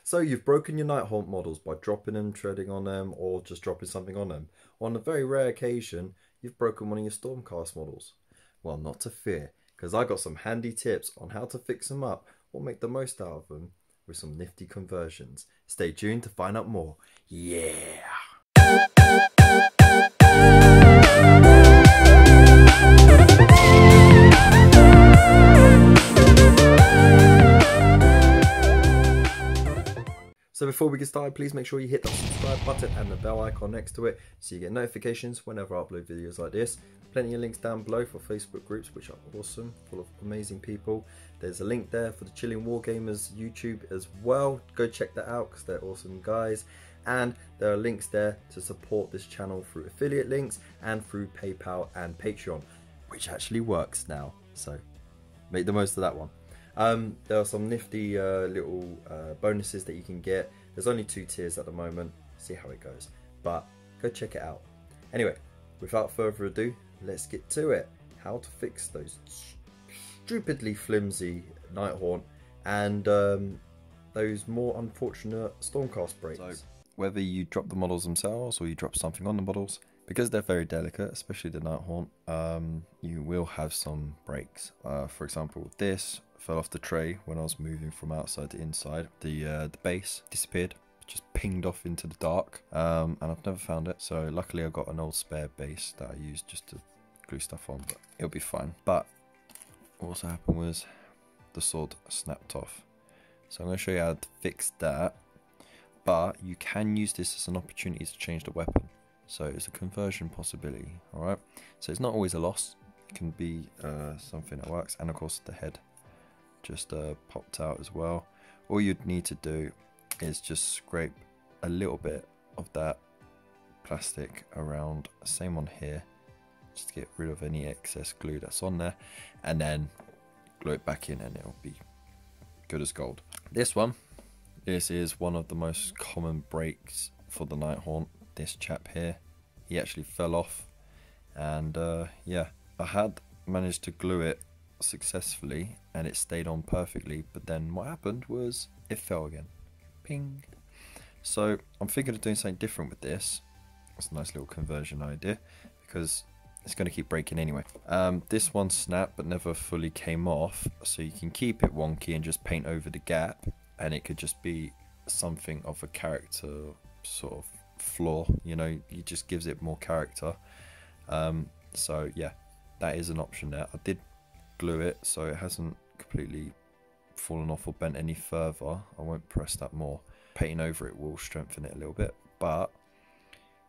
So you've broken your Nighthaunt models by dropping them, treading on them, or just dropping something on them. On a very rare occasion, you've broken one of your Stormcast models. Well, not to fear, because I got some handy tips on how to fix them up or make the most out of them with some nifty conversions. Stay tuned to find out more. Yeah! So before we get started, please make sure you hit that subscribe button and the bell icon next to it so you get notifications whenever I upload videos like this. Plenty of links down below for Facebook groups, which are awesome, full of amazing people. There's a link there for the Chilling Wargamers YouTube as well. Go check that out because they're awesome guys. And there are links there to support this channel through affiliate links and through PayPal and Patreon, which actually works now. So make the most of that one. There are some nifty little bonuses that you can get. There's only 2 tiers at the moment. See how it goes. But go check it out. Anyway, without further ado, let's get to it. How to fix those stupidly flimsy Nighthaunt and those more unfortunate Stormcast breaks. So whether you drop the models themselves or you drop something on the models, because they're very delicate, especially the Nighthaunt, you will have some breaks. For example, this fell off the tray when I was moving from outside to inside. The base disappeared, just pinged off into the dark, and I've never found it. So luckily I got an old spare base that I used just to glue stuff on, but it'll be fine. But what also happened was the sword snapped off. So I'm going to show you how to fix that. But you can use this as an opportunity to change the weapon. So it's a conversion possibility, alright? So it's not always a loss. It can be something that works. And of course the head just popped out as well. All you'd need to do is just scrape a little bit of that plastic around, same on here, just to get rid of any excess glue that's on there, and then glue it back in and it'll be good as gold. This is one of the most common breaks for the Nighthaunt. This chap here, he actually fell off, and yeah, I had managed to glue it successfully and it stayed on perfectly, but then what happened was it fell again. Ping. So I'm thinking of doing something different with this. It's a nice little conversion idea because it's going to keep breaking anyway. This one snapped but never fully came off, so you can keep it wonky and just paint over the gap, and it could just be something of a character sort of flaw, you know, it just gives it more character. So yeah, that is an option there. I did glue it so it hasn't completely fallen off or bent any further. I won't press that more. Painting over it will strengthen it a little bit, but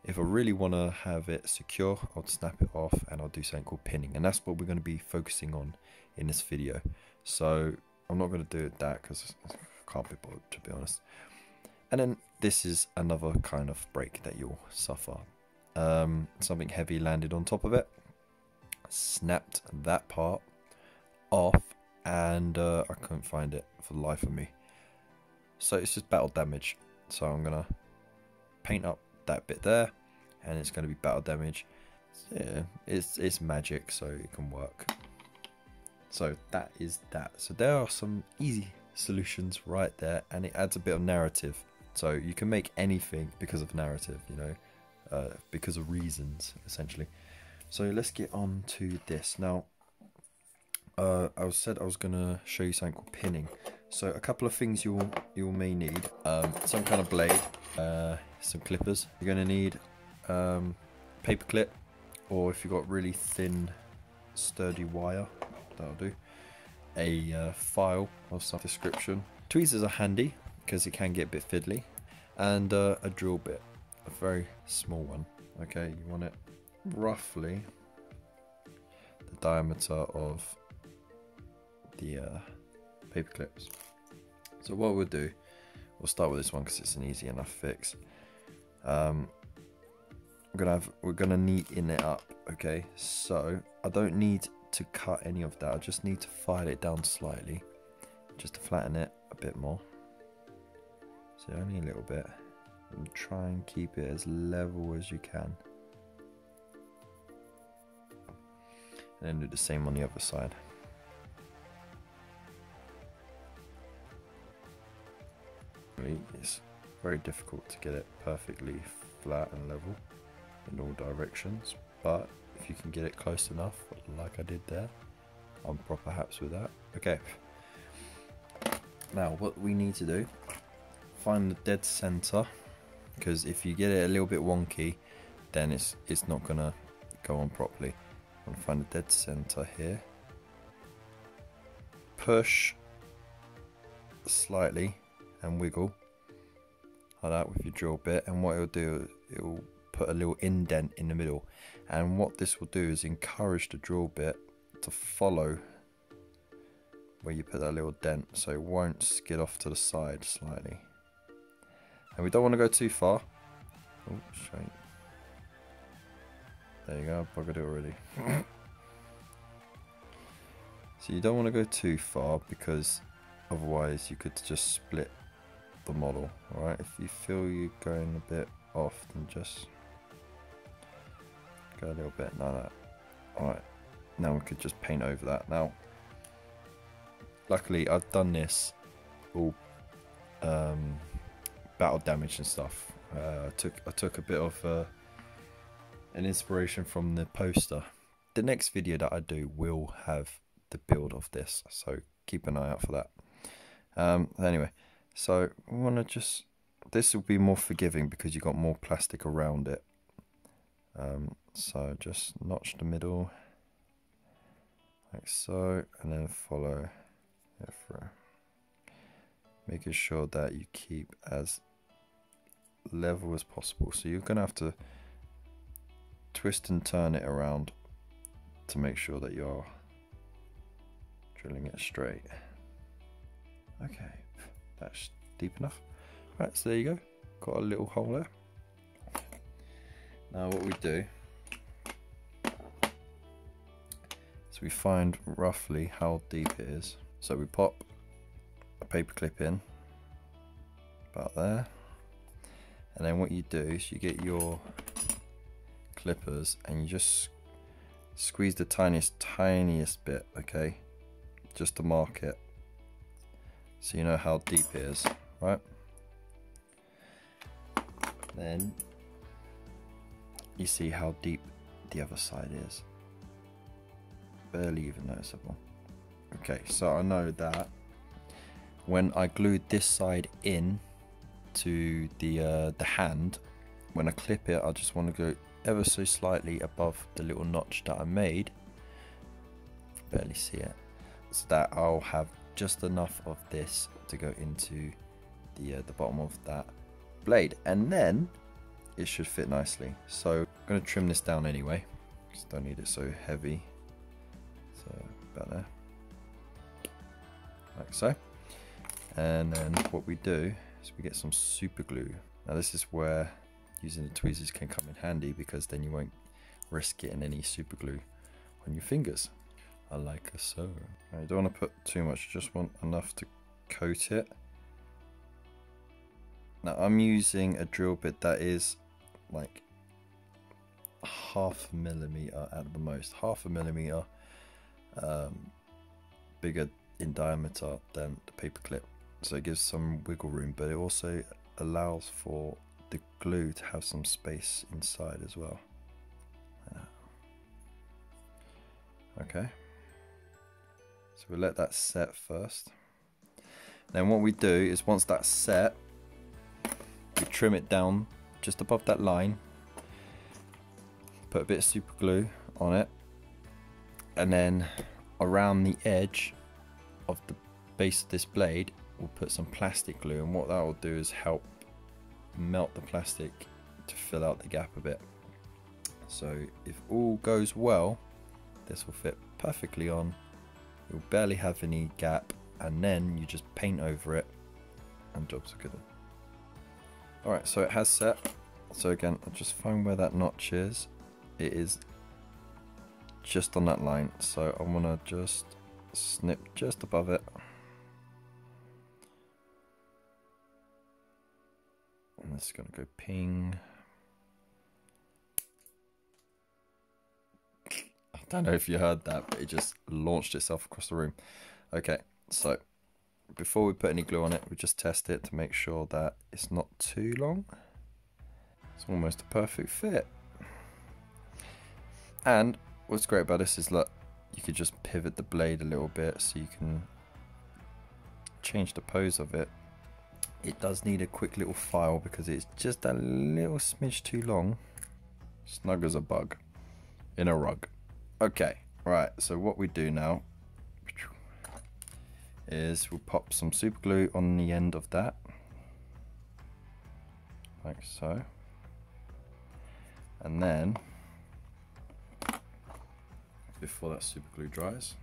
if I really want to have it secure, I'll snap it off and I'll do something called pinning, and that's what we're going to be focusing on in this video. So I'm not going to do that because I can't be bothered, to be honest. And then this is another kind of break that you'll suffer. Something heavy landed on top of it, snapped that part off, and I couldn't find it for the life of me. So it's just battle damage. So I'm gonna paint up that bit there, and it's gonna be battle damage. Yeah, it's magic, so it can work. So that is that. So there are some easy solutions right there, and it adds a bit of narrative. So you can make anything because of narrative, you know, because of reasons, essentially. So let's get on to this. Now, I said I was going to show you something called pinning. So a couple of things you may need. Some kind of blade, some clippers. You're going to need paper clip, or if you've got really thin, sturdy wire, that'll do. A file of some description. Tweezers are handy because it can get a bit fiddly, and a drill bit, a very small one. Okay, you want it roughly the diameter of the paper clips. So what we'll do, we'll start with this one because it's an easy enough fix. We're gonna neaten it up. Okay, so I don't need to cut any of that. I just need to file it down slightly, just to flatten it a bit more. So only a little bit, and try and keep it as level as you can, and then do the same on the other side. unfortunately it's very difficult to get it perfectly flat and level in all directions, but if you can get it close enough like I did there, I'm proper happy with that. Okay, now what we need to do, find the dead center, because if you get it a little bit wonky then it's not gonna go on properly. I'm gonna find the dead center here, push slightly and wiggle like that with your drill bit, and what it'll do, it'll put a little indent in the middle, and what this will do is encourage the drill bit to follow where you put that little dent, so it won't skid off to the side slightly. And we don't want to go too far. Oh, straight. There you go, I buggered it already. So you don't want to go too far, because otherwise you could just split the model. Alright, if you feel you're going a bit off, then just go a little bit like that. Alright, now we could just paint over that. Now, luckily I've done this all battle damage and stuff. I took a bit of an inspiration from the poster. The next video that I do will have the build of this, so keep an eye out for that. Anyway, so we want to just, this will be more forgiving because you got more plastic around it. So just notch the middle like so, and then follow it through, making sure that you keep as level as possible. So you're gonna have to twist and turn it around to make sure that you're drilling it straight. Okay, that's deep enough. Right, so there you go, got a little hole there. Now what we do is we find roughly how deep it is. So we pop a paper clip in about there, and then what you do is you get your clippers and you just squeeze the tiniest bit, okay, just to mark it, so you know how deep it is, right? Then you see how deep the other side is, barely even noticeable. Okay, so I know that when I glued this side in to the hand, when I clip it, I just want to go ever so slightly above the little notch that I made, barely see it, so that I'll have just enough of this to go into the bottom of that blade, and then it should fit nicely. So I'm going to trim this down anyway, because I don't need it so heavy. So about there, like so. And then what we do is we get some super glue. Now this is where using the tweezers can come in handy, because then you won't risk getting any super glue on your fingers. I like a so. Now you don't want to put too much, you just want enough to coat it. Now I'm using a drill bit that is like 0.5 millimeter at the most, 0.5 millimeter bigger in diameter than the paper clip, so it gives some wiggle room, but it also allows for the glue to have some space inside as well. Okay, so we'll let that set first. Then what we do is, once that's set, we trim it down just above that line, put a bit of super glue on it, and then around the edge of the base of this blade we'll put some plastic glue, and what that will do is help melt the plastic to fill out the gap a bit. So if all goes well, this will fit perfectly on, you'll barely have any gap, and then you just paint over it and jobs are good. Alright, so it has set. So again, I'll just find where that notch is. It is just on that line, so I want to just snip just above it. And this is going to go ping. I don't know if you heard that, but it just launched itself across the room. Okay, so before we put any glue on it, we just test it to make sure that it's not too long. It's almost a perfect fit. And what's great about this is that you could just pivot the blade a little bit so you can change the pose of it. It does need a quick little file because it's just a little smidge too long. Snug as a bug in a rug. Okay, right, so what we do now is we'll pop some super glue on the end of that, like so, and then before that super glue dries,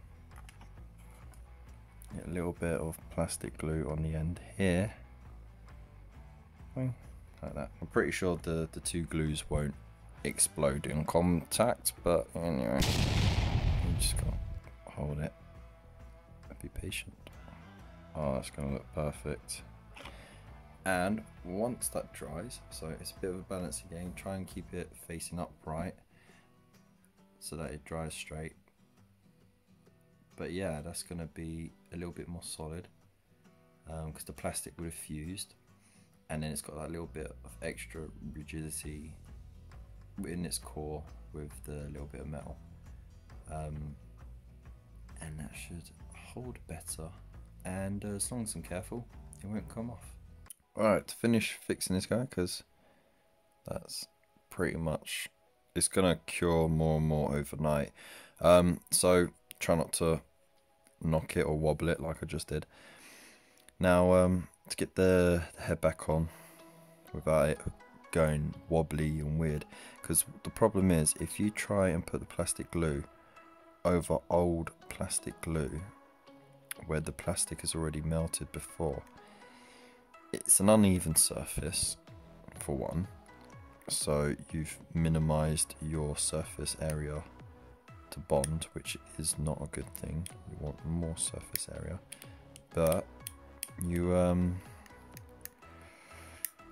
get a little bit of plastic glue on the end here, like that. I'm pretty sure the two glues won't explode in contact, but anyway, you just gotta hold it and be patient. Oh, that's gonna look perfect. And once that dries, so it's a bit of a balancing game, try and keep it facing upright so that it dries straight. But yeah, that's gonna be a little bit more solid because the plastic would have fused, and then it's got that little bit of extra rigidity in its core with the little bit of metal, and that should hold better, and as long as I'm careful, it won't come off. Alright, to finish fixing this guy, because that's pretty much, it's gonna cure more and more overnight, so try not to knock it or wobble it like I just did. Now to get the head back on without it going wobbly and weird, because the problem is if you try and put the plastic glue over old plastic glue where the plastic is already melted before, it's an uneven surface for one, so you've minimized your surface area to bond, which is not a good thing. You want more surface area, but you're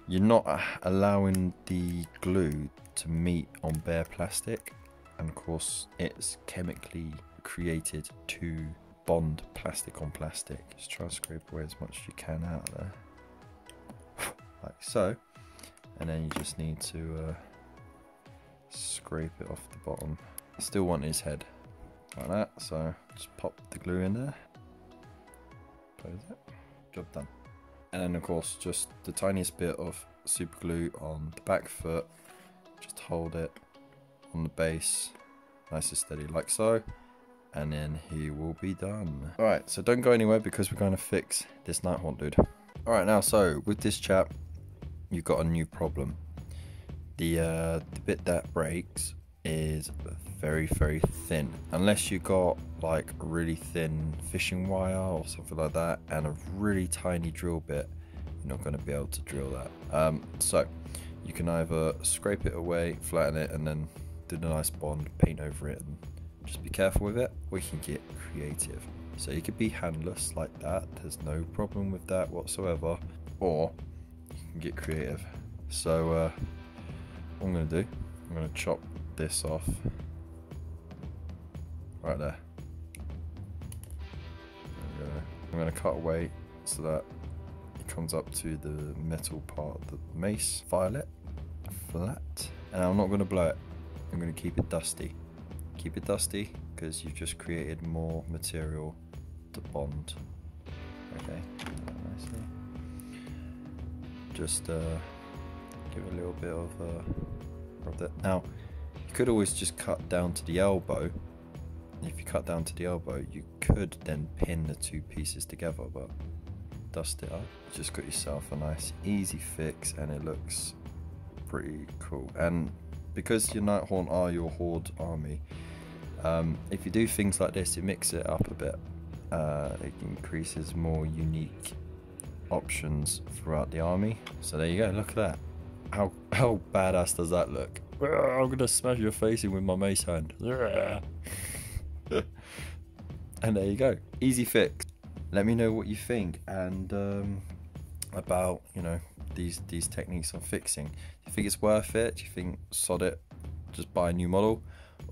not allowing the glue to meet on bare plastic, and of course it's chemically created to bond plastic on plastic. Just try and scrape away as much as you can out of there, like so, and then you just need to scrape it off the bottom. I still want his head like that, so just pop the glue in there, close it, job done. And then of course just the tiniest bit of super glue on the back foot, just hold it on the base nice and steady like so, and then he will be done. Alright, so don't go anywhere because we're going to fix this Nighthaunt dude. Alright, now so with this chap you've got a new problem. The bit that breaks is very thin, unless you got like a really thin fishing wire or something like that and a really tiny drill bit, you're not going to be able to drill that. So you can either scrape it away, flatten it, and then do the nice bond, paint over it, and just be careful with it, or you can get creative. So you could be handless like that, there's no problem with that whatsoever, or you can get creative. So what I'm going to do, I'm going to chop this off right there. I'm going to cut away so that it comes up to the metal part of the mace, violet, flat, and I'm not going to blow it. I'm going to keep it dusty. Keep it dusty because you've just created more material to bond. Okay, nicely. Just give it a little bit of that. Now, you could always just cut down to the elbow. If you cut down to the elbow, you could then pin the two pieces together, but dust it up. You just got yourself a nice easy fix, and it looks pretty cool. And because your Nighthaunt are your Horde army, if you do things like this, you mix it up a bit. It increases more unique options throughout the army. So there you go, look at that. How badass does that look? I'm gonna smash your face in with my mace hand. And there you go, easy fix. Let me know what you think, and about, you know, these techniques on fixing. Do you think it's worth it? Do you think sod it, just buy a new model?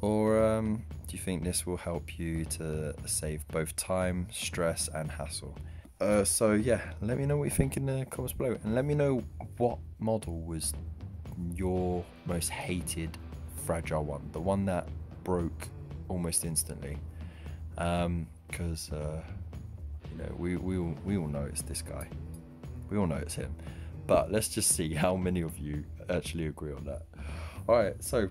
Or do you think this will help you to save both time, stress and hassle? So yeah, let me know what you think in the comments below, and let me know what model was your most hated fragile one, the one that broke almost instantly. Because you know, we all know it's this guy. We all know it's him. But let's just see how many of you actually agree on that. Alright, so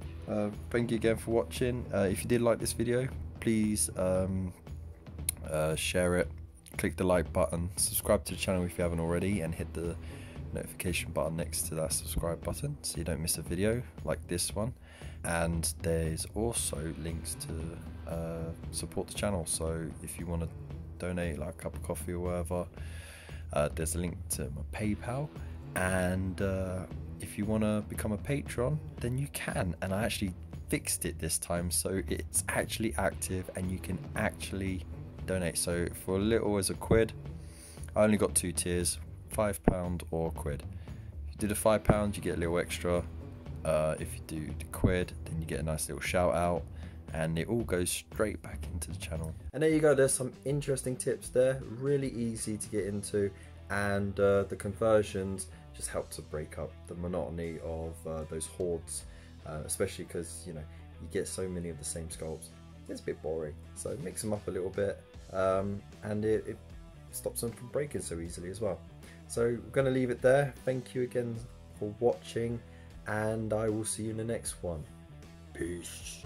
thank you again for watching. If you did like this video, please share it, click the like button, subscribe to the channel if you haven't already, and hit the notification button next to that subscribe button so you don't miss a video like this one. And there's also links to support the channel, so if you want to donate like a cup of coffee or whatever, there's a link to my PayPal. And if you want to become a patron, then you can, and I actually fixed it this time so it's actually active and you can actually donate. So for a little as a quid, I only got 2 tiers, £5 or £1. If you did a £5, you get a little extra. If you do the £1, then you get a nice little shout out, and it all goes straight back into the channel. And there you go, there's some interesting tips there, really easy to get into, and the conversions just help to break up the monotony of those hordes, especially because, you know, you get so many of the same sculpts. It's a bit boring, so mix them up a little bit, and it stops them from breaking so easily as well. So we're going to leave it there. Thank you again for watching, and I will see you in the next one. Peace.